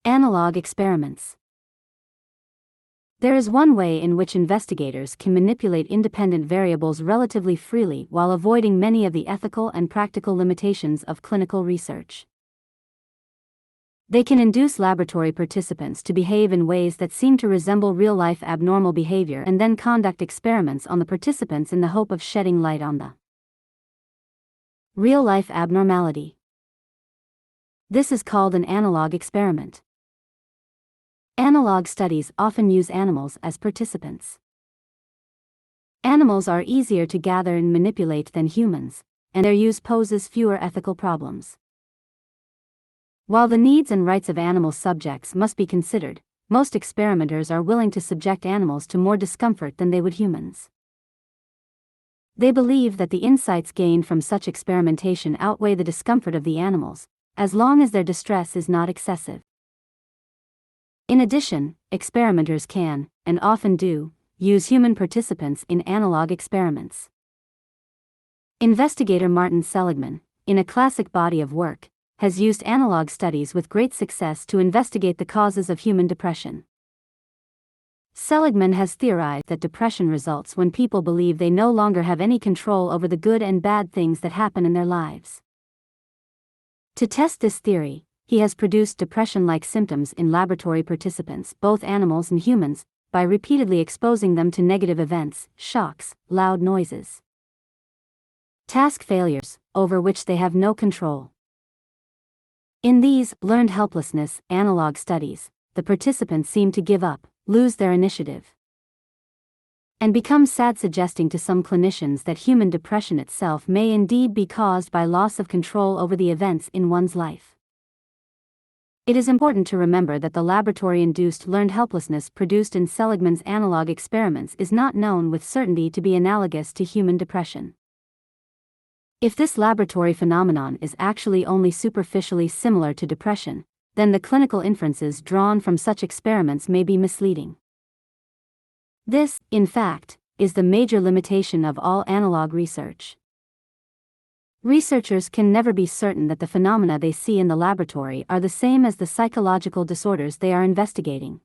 Analog experiments. There is one way in which investigators can manipulate independent variables relatively freely while avoiding many of the ethical and practical limitations of clinical research. They can induce laboratory participants to behave in ways that seem to resemble real-life abnormal behavior and then conduct experiments on the participants in the hope of shedding light on the real-life abnormality. This is called an analog experiment. Analog studies often use animals as participants. Animals are easier to gather and manipulate than humans, and their use poses fewer ethical problems. While the needs and rights of animal subjects must be considered, most experimenters are willing to subject animals to more discomfort than they would humans. They believe that the insights gained from such experimentation outweigh the discomfort of the animals, as long as their distress is not excessive. In addition, experimenters can, and often do, use human participants in analog experiments. Investigator Martin Seligman, in a classic body of work, has used analog studies with great success to investigate the causes of human depression. Seligman has theorized that depression results when people believe they no longer have any control over the good and bad things that happen in their lives. To test this theory, he has produced depression-like symptoms in laboratory participants, both animals and humans, by repeatedly exposing them to negative events, shocks, loud noises, task failures, over which they have no control. In these learned helplessness analog studies, the participants seem to give up, lose their initiative, and become sad, suggesting to some clinicians that human depression itself may indeed be caused by loss of control over the events in one's life. It is important to remember that the laboratory-induced learned helplessness produced in Seligman's analog experiments is not known with certainty to be analogous to human depression. If this laboratory phenomenon is actually only superficially similar to depression, then the clinical inferences drawn from such experiments may be misleading. This, in fact, is the major limitation of all analog research. Researchers can never be certain that the phenomena they see in the laboratory are the same as the psychological disorders they are investigating.